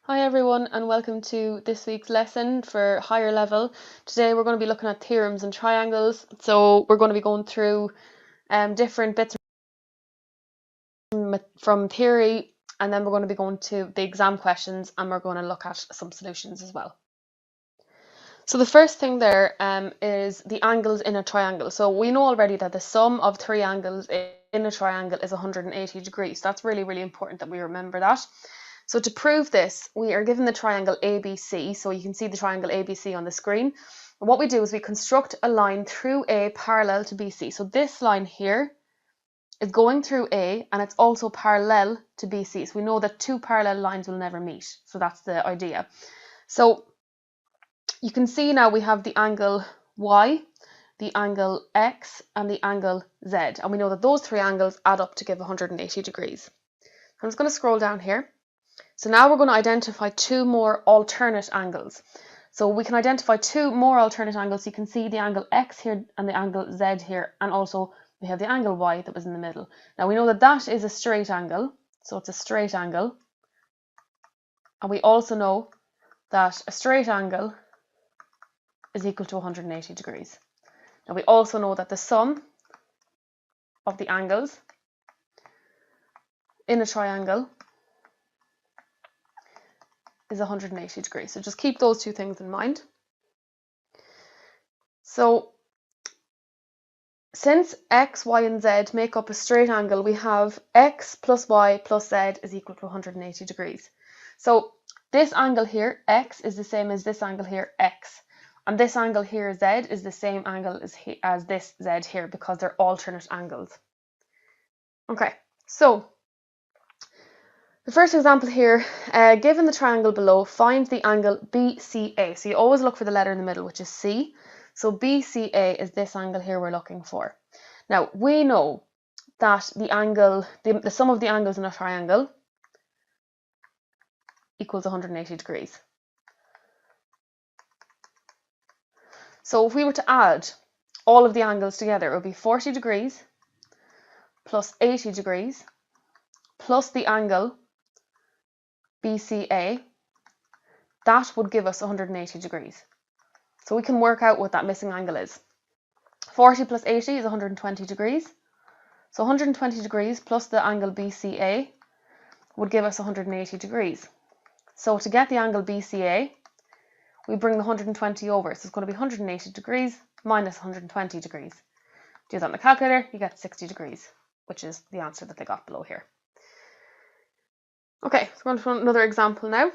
Hi everyone and welcome to this week's lesson for higher level. Today we're going to be looking at theorems and triangles. So we're going to be going through different bits from theory, and then we're going to be going to the exam questions and we're going to look at some solutions as well. So the first thing there is the angles in a triangle. So we know already that the sum of three angles in a triangle is 180 degrees. That's really, really important that we remember that. So to prove this, we are given the triangle ABC. So you can see the triangle ABC on the screen. And what we do is we construct a line through A parallel to BC. So this line here is going through A and it's also parallel to BC. So we know that two parallel lines will never meet. So that's the idea. So you can see now we have the angle Y, the angle X, and the angle Z. And we know that those three angles add up to give 180 degrees. I'm just going to scroll down here. So now we're going to identify two more alternate angles. So we can identify two more alternate angles. You can see the angle X here and the angle Z here, and also we have the angle Y that was in the middle. Now we know that that is a straight angle, so it's a straight angle. And we also know that a straight angle is equal to 180 degrees. Now we also know that the sum of the angles in a triangle is 180 degrees. So just keep those two things in mind. So since x, y, and z make up a straight angle, we have x plus y plus z is equal to 180 degrees. So this angle here, x, is the same as this angle here, x. And this angle here, z, is the same angle as this z here because they're alternate angles. Okay, so the first example here, given the triangle below, find the angle BCA. So you always look for the letter in the middle, which is C. So BCA is this angle here we're looking for. Now, we know that the sum of the angles in a triangle equals 180 degrees. So if we were to add all of the angles together, it would be 40 degrees plus 80 degrees plus the angle BCA. That would give us 180 degrees. So we can work out what that missing angle is. 40 plus 80 is 120 degrees. So 120 degrees plus the angle BCA would give us 180 degrees. So to get the angle BCA, we bring the 120 over. So it's going to be 180 degrees minus 120 degrees. Do that on the calculator, you get 60 degrees, which is the answer that they got below here. Okay, so we're going to another example now.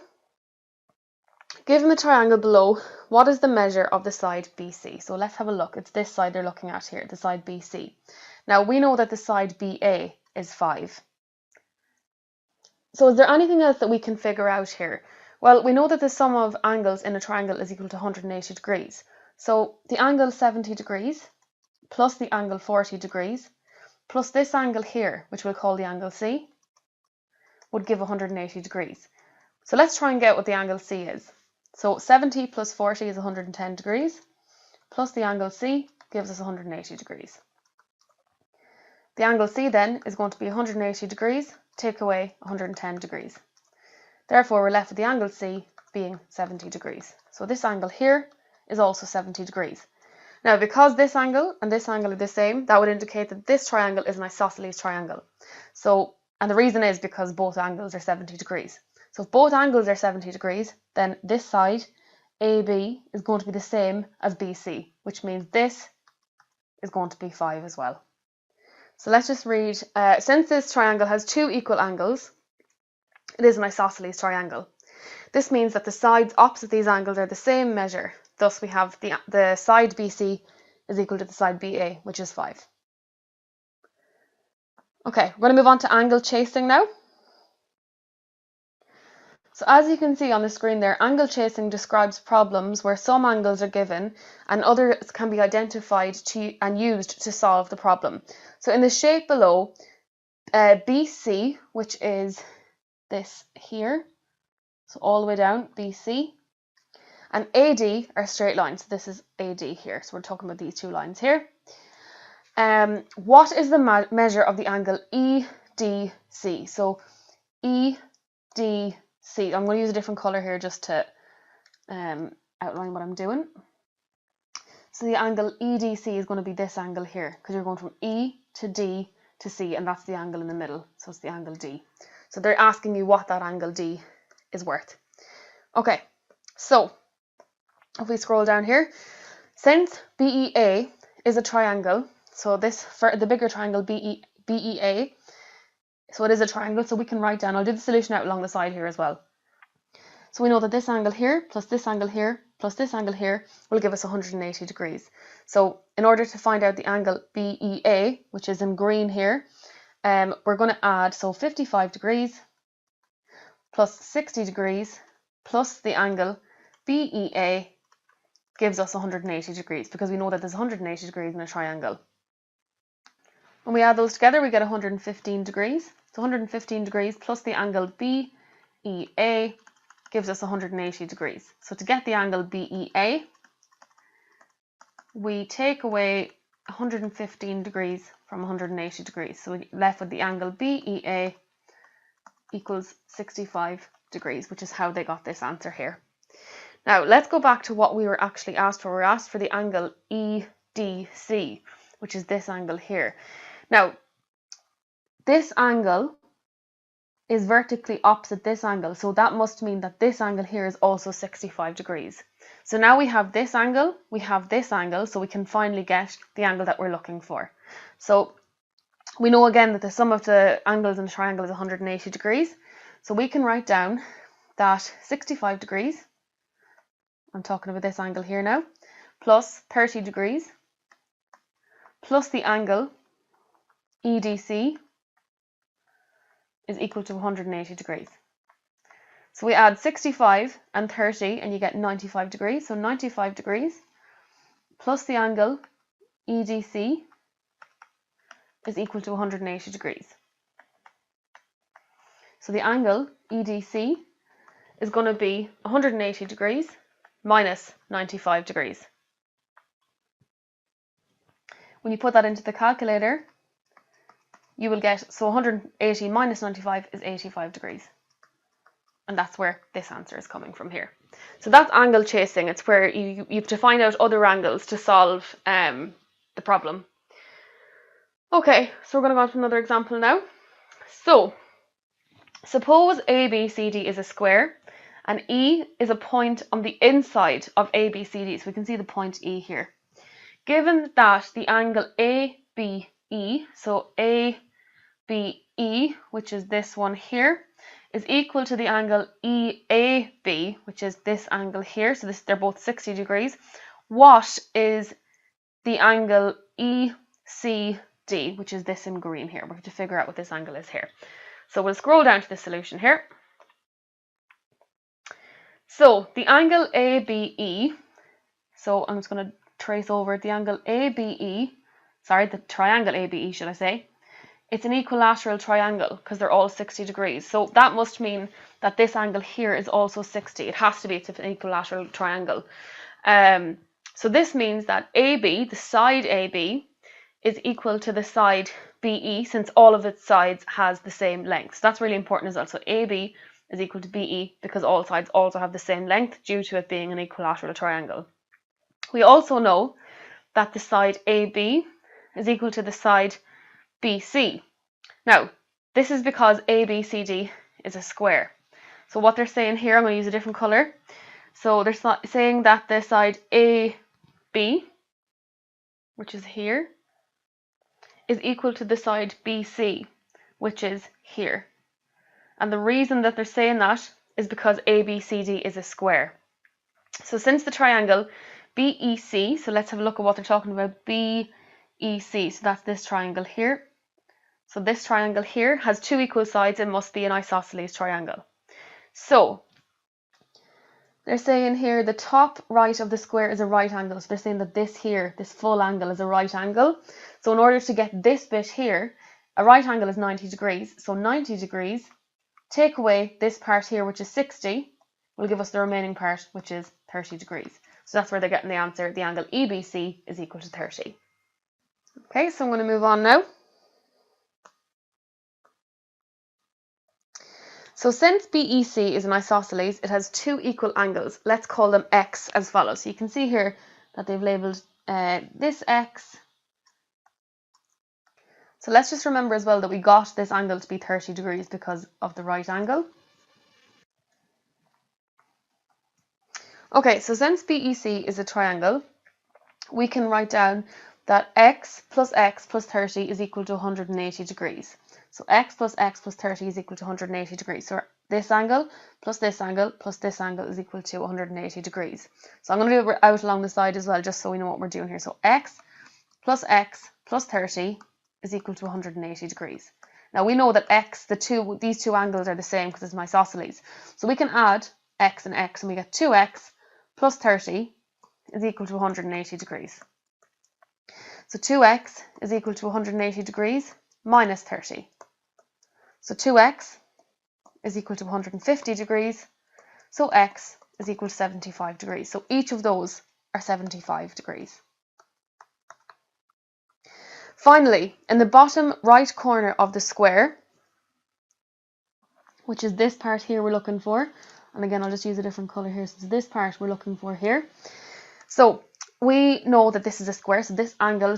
Given the triangle below, what is the measure of the side BC? So let's have a look. It's this side they're looking at here, the side BC. Now we know that the side BA is 5. So is there anything else that we can figure out here? Well, we know that the sum of angles in a triangle is equal to 180 degrees. So the angle 70 degrees plus the angle 40 degrees plus this angle here, which we'll call the angle C, would give 180 degrees. So let's try and get what the angle C is. So 70 plus 40 is 110 degrees, plus the angle C gives us 180 degrees. The angle C then is going to be 180 degrees, take away 110 degrees. Therefore, we're left with the angle C being 70 degrees. So this angle here is also 70 degrees. Now, because this angle and this angle are the same, that would indicate that this triangle is an isosceles triangle. And the reason is because both angles are 70 degrees. So if both angles are 70 degrees, then this side, AB, is going to be the same as BC, which means this is going to be 5 as well. So let's just read, since this triangle has two equal angles, it is an isosceles triangle. This means that the sides opposite these angles are the same measure. Thus we have the side BC is equal to the side BA, which is 5. Okay, we're going to move on to angle chasing now. So as you can see on the screen there, angle chasing describes problems where some angles are given and others can be identified and used to solve the problem. So in the shape below, BC, which is this here, so all the way down, BC, and AD are straight lines. So this is AD here. So we're talking about these two lines here. What is the measure of the angle EDC? So EDC C. I'm going to use a different colour here just to outline what I'm doing. So the angle EDC is going to be this angle here, because you're going from E to D to C, and that's the angle in the middle, so it's the angle D. So they're asking you what that angle D is worth. Okay, so if we scroll down here, since BEA is a triangle, so this, for the bigger triangle BEA, so it is a triangle, so we can write down, I'll do the solution out along the side here as well. So we know that this angle here, plus this angle here, plus this angle here, will give us 180 degrees. So in order to find out the angle BEA, which is in green here, we're going to add, so 55 degrees plus 60 degrees plus the angle BEA gives us 180 degrees, because we know that there's 180 degrees in a triangle. When we add those together, we get 115 degrees. So 115 degrees plus the angle BEA gives us 180 degrees. So to get the angle BEA, we take away 115 degrees from 180 degrees. So we're left with the angle BEA equals 65 degrees, which is how they got this answer here. Now let's go back to what we were actually asked for. We were asked for the angle EDC, which is this angle here. Now, this angle is vertically opposite this angle, so that must mean that this angle here is also 65 degrees. So now we have this angle, we have this angle, so we can finally get the angle that we're looking for. So we know again that the sum of the angles in the triangle is 180 degrees. So we can write down that 65 degrees, I'm talking about this angle here now, plus 30 degrees, plus the angle EDC is equal to 180 degrees. So we add 65 and 30 and you get 95 degrees. So 95 degrees plus the angle EDC is equal to 180 degrees. So the angle EDC is going to be 180 degrees minus 95 degrees. When you put that into the calculator, you will get, so 180 minus 95 is 85 degrees. And that's where this answer is coming from here. So that's angle chasing. It's where you have to find out other angles to solve the problem. Okay, so we're going to go on to another example now. So suppose ABCD is a square and E is a point on the inside of ABCD. So we can see the point E here. Given that the angle ABE, so ABE, which is this one here, is equal to the angle EAB, which is this angle here, so they're both 60 degrees, what is the angle ECD, which is this in green here? We have to figure out what this angle is here. So we'll scroll down to the solution here. So the angle ABE, so I'm just going to trace over the angle ABE, sorry, the triangle ABE, should I say. It's an equilateral triangle because they're all 60 degrees. So that must mean that this angle here is also 60. It has to be, it's an equilateral triangle. So this means that AB, the side AB, is equal to the side BE, since all of its sides has the same length. So that's really important as well. So AB is equal to BE because all sides also have the same length due to it being an equilateral triangle. We also know that the side AB is equal to the side BC. Now, this is because ABCD is a square. So what they're saying here, I'm going to use a different colour. So they're saying that the side AB, which is here, is equal to the side BC, which is here. And the reason that they're saying that is because ABCD is a square. So since the triangle BEC, so let's have a look at what they're talking about, BEC, so that's this triangle here. So this triangle here has two equal sides, it must be an isosceles triangle. So they're saying here the top right of the square is a right angle. So they're saying that this here, this full angle is a right angle. So in order to get this bit here, a right angle is 90 degrees. So 90 degrees, take away this part here, which is 60, will give us the remaining part, which is 30 degrees. So that's where they're getting the answer. The angle EBC is equal to 30. Okay, so I'm going to move on now. So since BEC is an isosceles, it has two equal angles. Let's call them x as follows. So you can see here that they've labelled this x. So let's just remember as well that we got this angle to be 30 degrees because of the right angle. Okay, so since BEC is a triangle, we can write down that x plus 30 is equal to 180 degrees. So x plus 30 is equal to 180 degrees. So this angle plus this angle plus this angle is equal to 180 degrees. So I'm going to do it out along the side as well, just so we know what we're doing here. So x plus 30 is equal to 180 degrees. Now we know that these two angles are the same because it's an isosceles. So we can add x and we get 2x plus 30 is equal to 180 degrees. So 2x is equal to 180 degrees minus 30. So 2x is equal to 150 degrees. So x is equal to 75 degrees. So each of those are 75 degrees. Finally, in the bottom right corner of the square, which is this part here we're looking for, and again I'll just use a different colour here, so it's this part we're looking for here. So we know that this is a square, so this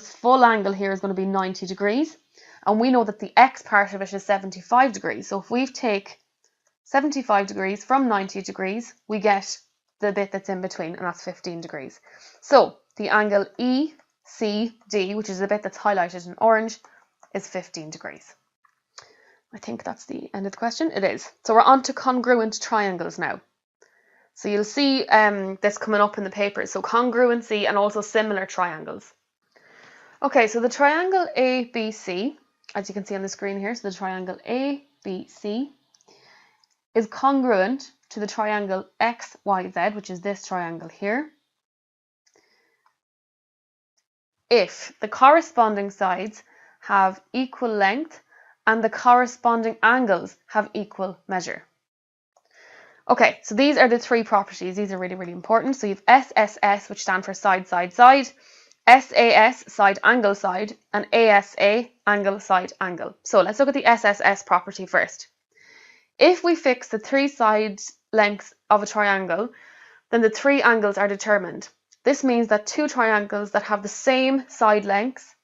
full angle here is going to be 90 degrees, and we know that the x part of it is 75 degrees. So if we take 75 degrees from 90 degrees, we get the bit that's in between, and that's 15 degrees. So the angle ECD, which is the bit that's highlighted in orange, is 15 degrees. I think that's the end of the question. It is. So we're on to congruent triangles now. So you'll see this coming up in the paper. So congruency and also similar triangles. Okay, so the triangle ABC, as you can see on the screen here, so the triangle ABC is congruent to the triangle XYZ, which is this triangle here, if the corresponding sides have equal length and the corresponding angles have equal measure. Okay, so these are the three properties. These are really, really important. So you have SSS, which stand for side, side, side, SAS, side, angle, side, and ASA, angle, side, angle. So let's look at the SSS property first. If we fix the three side lengths of a triangle, then the three angles are determined. This means that two triangles that have the same side lengths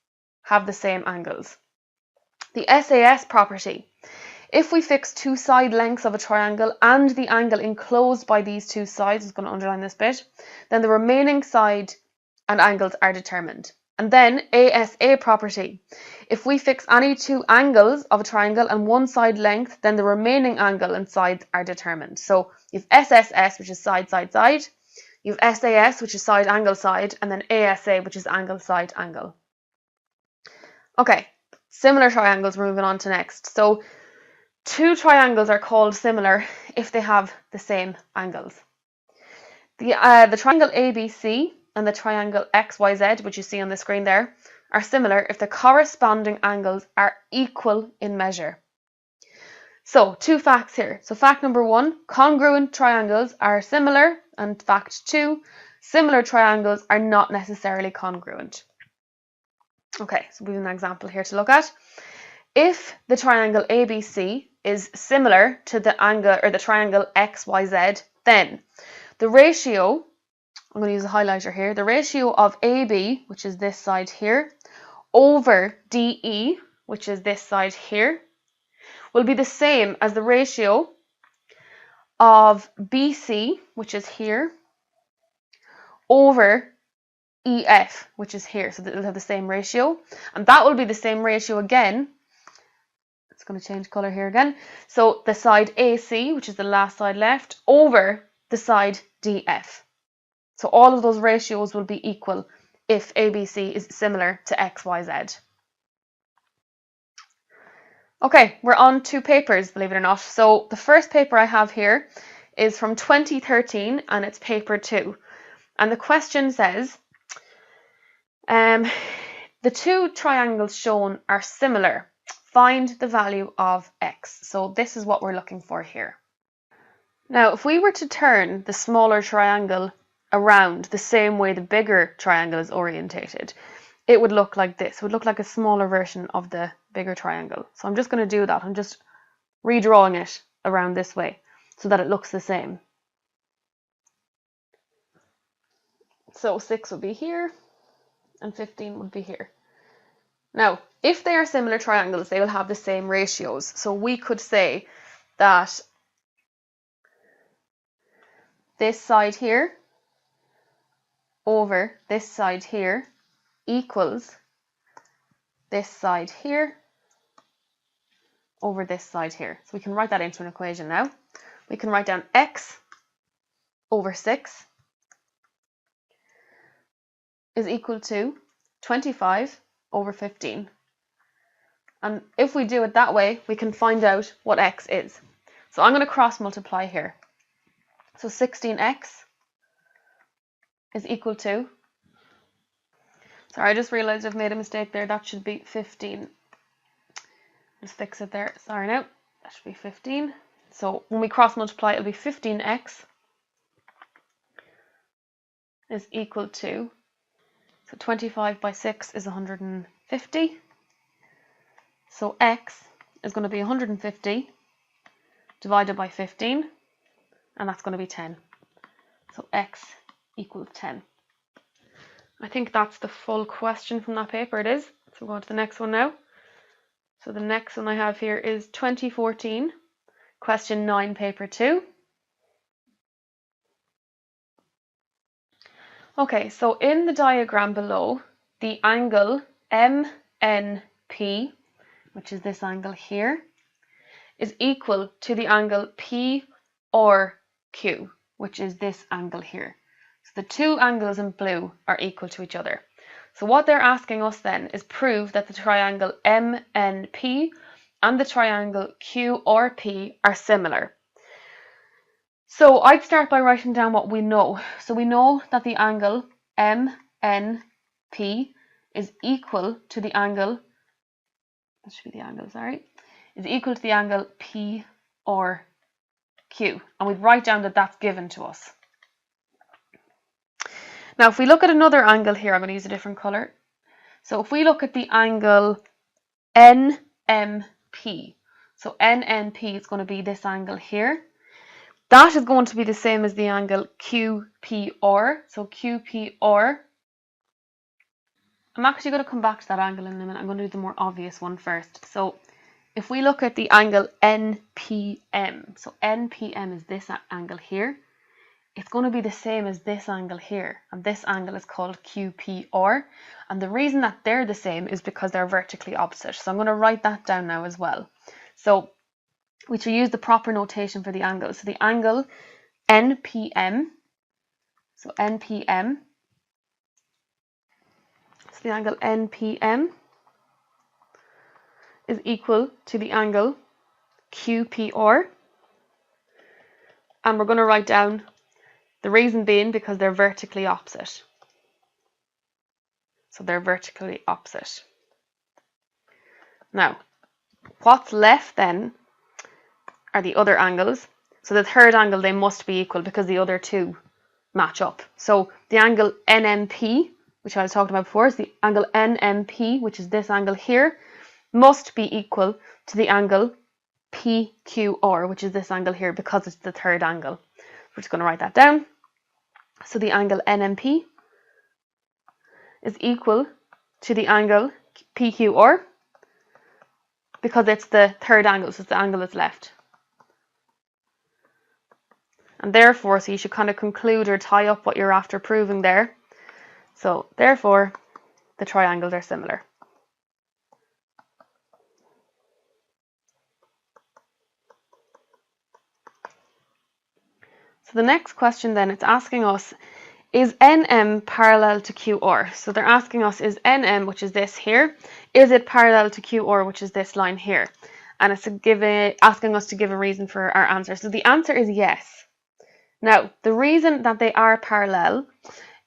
have the same angles. The SAS property. If we fix two side lengths of a triangle and the angle enclosed by these two sides, I'm going to underline this bit, then the remaining side and angles are determined. And then ASA property. If we fix any two angles of a triangle and one side length, then the remaining angle and sides are determined. So you have SSS, which is side, side, side. You have SAS, which is side, angle, side. And then ASA, which is angle, side, angle. Okay, similar triangles we're moving on to next. So two triangles are called similar if they have the same angles. The triangle ABC and the triangle XYZ, which you see on the screen there, are similar if the corresponding angles are equal in measure. So, two facts here. So fact number one, congruent triangles are similar, and fact two, similar triangles are not necessarily congruent. Okay, so we have an example here to look at. If the triangle ABC is similar to the angle or the triangle XYZ, then the ratio, I'm going to use a highlighter here, the ratio of AB, which is this side here, over DE, which is this side here, will be the same as the ratio of BC, which is here, over EF, which is here. So they'll have the same ratio. And that will be the same ratio again. It's going to change colour here again. So the side AC, which is the last side left, over the side DF. So all of those ratios will be equal if ABC is similar to XYZ. Okay, we're on to papers, believe it or not. So the first paper I have here is from 2013 and it's paper 2. And the question says, the two triangles shown are similar. Find the value of x. So this is what we're looking for here. Now, if we were to turn the smaller triangle around the same way the bigger triangle is orientated, it would look like this. It would look like a smaller version of the bigger triangle. So I'm just going to do that. I'm just redrawing it around this way so that it looks the same. So 6 would be here and 15 would be here. Now, if they are similar triangles, they will have the same ratios. So we could say that this side here over this side here equals this side here over this side here. So we can write that into an equation now. We can write down x over 6 is equal to 25 over 15. And if we do it that way, we can find out what x is. So I'm going to cross multiply here. So 16x is equal to, sorry, I just realized I've made a mistake there. That should be 15. Just fix it there. Sorry now. That should be 15. So when we cross multiply, it'll be 15x is equal to, so 25 by 6 is 150. So x is going to be 150 divided by 15, and that's going to be 10. So x equals 10. I think that's the full question from that paper. It is. So we'll go to the next one now. So the next one I have here is 2014, question 9, paper 2. Okay, so in the diagram below, the angle MNP, which is this angle here, is equal to the angle PRQ, which is this angle here. So the two angles in blue are equal to each other. So what they're asking us then is prove that the triangle MNP and the triangle QRP are similar. So I'd start by writing down what we know. So we know that the angle MNP is equal to the angle, that should be the angle, sorry, is equal to the angle PRQ. And we'd write down that that's given to us. Now, if we look at another angle here, I'm going to use a different colour. So if we look at the angle NMP, so NMP is going to be this angle here. That is going to be the same as the angle QPR. So QPR, I'm actually going to come back to that angle in a minute. I'm going to do the more obvious one first. So if we look at the angle NPM, so NPM is this angle here. It's going to be the same as this angle here, and this angle is called QPR, and the reason that they're the same is because they're vertically opposite. So I'm going to write that down now as well. So we should use the proper notation for the angle. So the angle NPM, so NPM, so the angle NPM is equal to the angle QPR, and we're going to write down the reason being because they're vertically opposite. So they're vertically opposite. Now, what's left then are the other angles. So the third angle, they must be equal because the other two match up. So the angle NMP, which I was talking about before, is the angle NMP, which is this angle here, must be equal to the angle PQR, which is this angle here, because it's the third angle. We're just going to write that down. So the angle NMP is equal to the angle PQR because it's the third angle, so it's the angle that's left. And therefore, so you should kind of conclude or tie up what you're after proving there. So therefore, the triangles are similar. So the next question then, it's asking us, is NM parallel to QR? So they're asking us, is NM, which is this here, is it parallel to QR, which is this line here? And it's asking us to give a reason for our answer. So the answer is yes. Now, the reason that they are parallel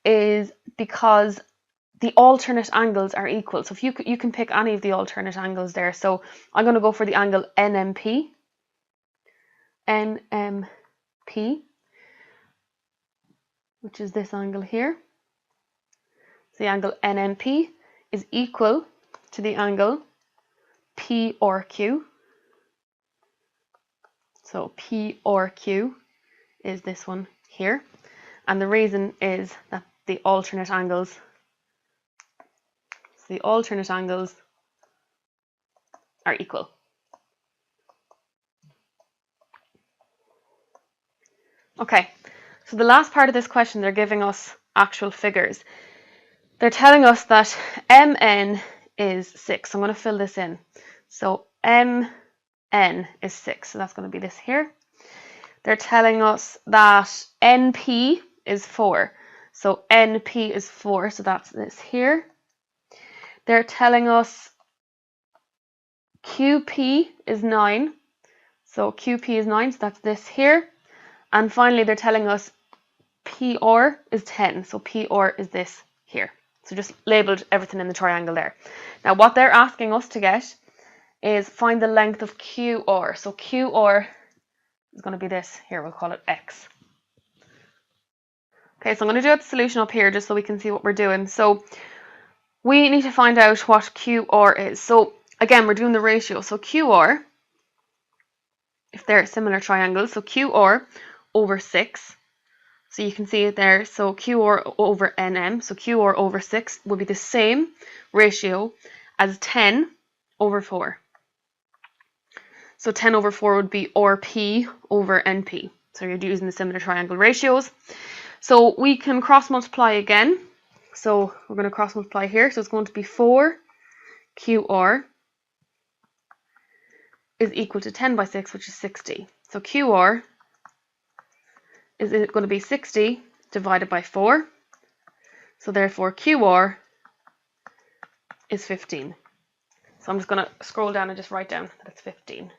is because the alternate angles are equal. So if you can pick any of the alternate angles there. So I'm going to go for the angle NMP. NMP, which is this angle here. So the angle NMP is equal to the angle PRQ. So So P or Q is this one here. And the reason is that the alternate angles are equal. Okay, so the last part of this question, they're giving us actual figures. They're telling us that MN is 6. So I'm going to fill this in. So MN is 6. So that's going to be this here. They're telling us that NP is 4. So NP is 4. So that's this here. They're telling us QP is 9. So QP is 9. So that's this here. And finally, they're telling us PR is 10. So PR is this here. So just labelled everything in the triangle there. Now what they're asking us to get is find the length of QR. So QR is going to be this here. We'll call it X. Okay, so I'm going to do the solution up here just so we can see what we're doing. So we need to find out what QR is. So again, we're doing the ratio. So QR, if they're similar triangles, so QR over 6. So you can see it there. So QR over NM, so QR over 6 would be the same ratio as 10 over 4. So 10 over 4 would be RP over NP. So you're using the similar triangle ratios. So we can cross multiply again. So we're going to cross multiply here. So it's going to be 4 QR is equal to 10 by 6, which is 60. So QR is going to be 60 divided by 4. So therefore QR is 15. So I'm just going to scroll down and just write down that it's 15.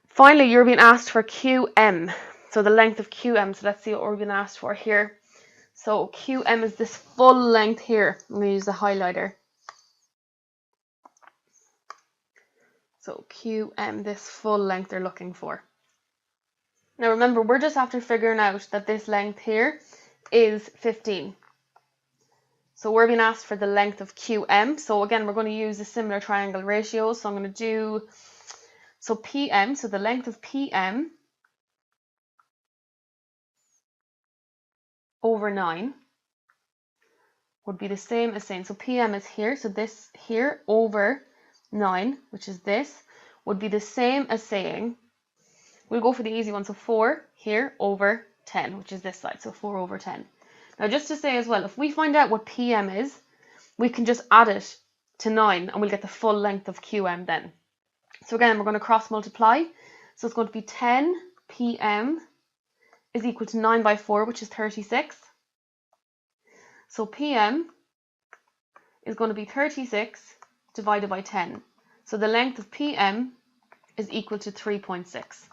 Finally, you're being asked for QM. So the length of QM. So let's see what we're being asked for here. So QM is this full length here. I'm going to use the highlighter. So QM, this full length they're looking for. Now remember, we're just after figuring out that this length here is 15. So we're being asked for the length of QM. So again, we're going to use the similar triangle ratios. So I'm going to do, so PM, so the length of PM over 9 would be the same as saying, so PM is here, so this here over 9, which is this, would be the same as saying, we'll go for the easy one, so 4 here over 10, which is this side, so 4 over 10. Now just to say as well, if we find out what PM is, we can just add it to 9 and we'll get the full length of QM then. So again, we're going to cross multiply. So it's going to be 10 PM is equal to 9 by 4, which is 36. So PM is going to be 36 divided by 10. So the length of PM is equal to 3.6.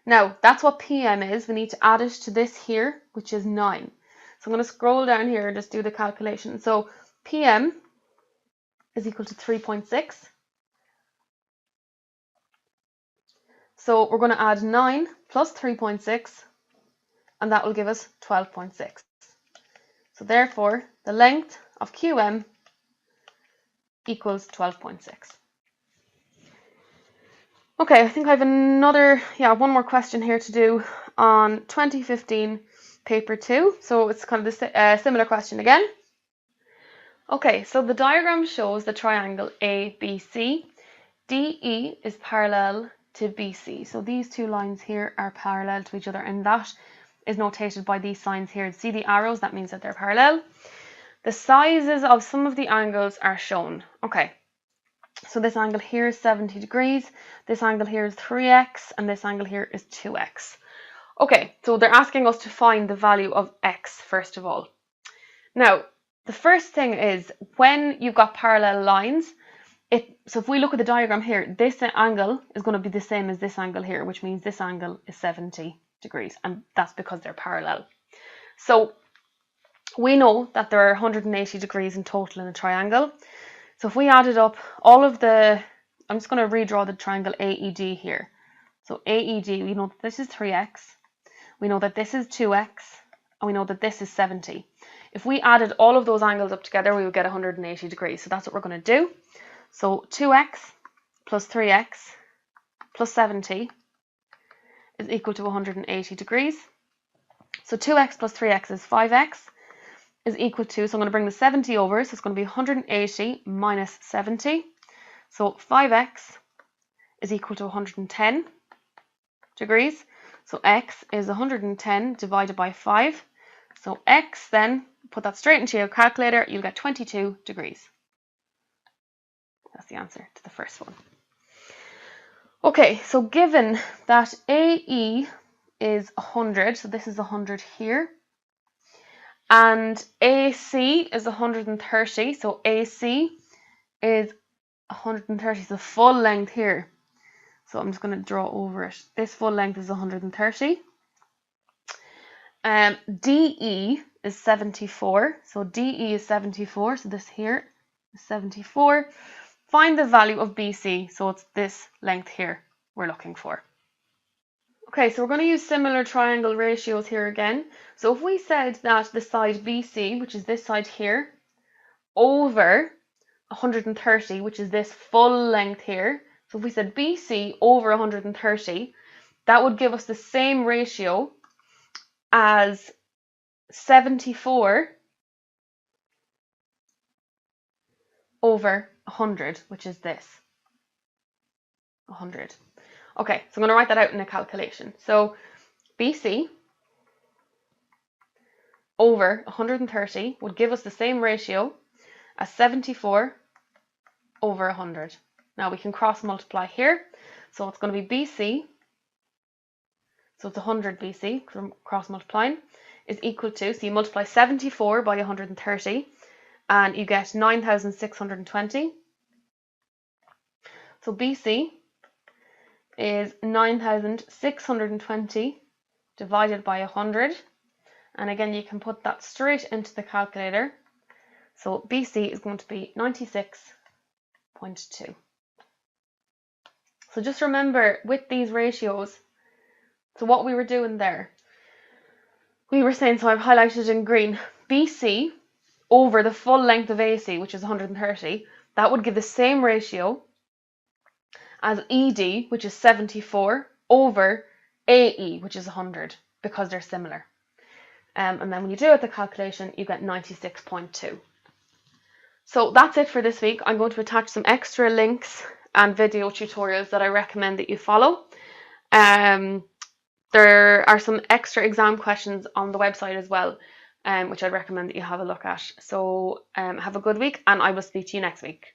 Now, that's what PM is. We need to add it to this here, which is 9. So I'm going to scroll down here and just do the calculation. So PM is equal to 3.6. So we're going to add 9 plus 3.6, and that will give us 12.6. So therefore, the length of QM equals 12.6. Okay, I think I have one more question here to do on 2015 paper 2. So it's kind of the similar question again. Okay, so the diagram shows the triangle ABC. DE is parallel to BC. So these two lines here are parallel to each other, and that is notated by these signs here. See the arrows? That means that they're parallel. The sizes of some of the angles are shown. Okay, so this angle here is 70 degrees, this angle here is 3x, and this angle here is 2x. Okay, so they're asking us to find the value of x first of all. Now, the first thing is when you've got parallel lines, so if we look at the diagram here, this angle is going to be the same as this angle here, which means this angle is 70 degrees, and that's because they're parallel. So we know that there are 180 degrees in total in a triangle. So if we added up all of I'm just going to redraw the triangle AED here. So AED, we know that this is 3x, we know that this is 2x, and we know that this is 70. If we added all of those angles up together, we would get 180 degrees. So that's what we're going to do. So 2x plus 3x plus 70 is equal to 180 degrees. So 2x plus 3x is 5x is equal to, so I'm going to bring the 70 over, so it's going to be 180 minus 70. So 5x is equal to 110 degrees. So x is 110 divided by 5. So x then, put that straight into your calculator, you'll get 22 degrees. That's the answer to the first one. Okay, so given that AE is 100, so this is 100 here, and AC is 130, so AC is 130, so full length here. So I'm just going to draw over it. This full length is 130. DE is 74, so DE is 74, so this here is 74. Find the value of BC, so it's this length here we're looking for. Okay, so we're going to use similar triangle ratios here again. So if we said that the side BC, which is this side here, over 130, which is this full length here, so if we said BC over 130, that would give us the same ratio as 74 over 100, which is this, 100. Okay, so I'm going to write that out in a calculation. So BC over 130 would give us the same ratio as 74 over 100. Now we can cross multiply here. So it's going to be BC, so it's 100 BC, from cross multiplying, is equal to, so you multiply 74 by 130, and you get 9,620. So BC is 9,620 divided by 100. And again, you can put that straight into the calculator. So BC is going to be 96.2. So just remember with these ratios, so what we were doing there, we were saying, so I've highlighted in green, BC over the full length of AC, which is 130, that would give the same ratio as ED, which is 74, over AE, which is 100, because they're similar. And then when you do it, the calculation, you get 96.2. So that's it for this week. I'm going to attach some extra links and video tutorials that I recommend that you follow. There are some extra exam questions on the website as well, which I'd recommend that you have a look at. So have a good week, and I will speak to you next week.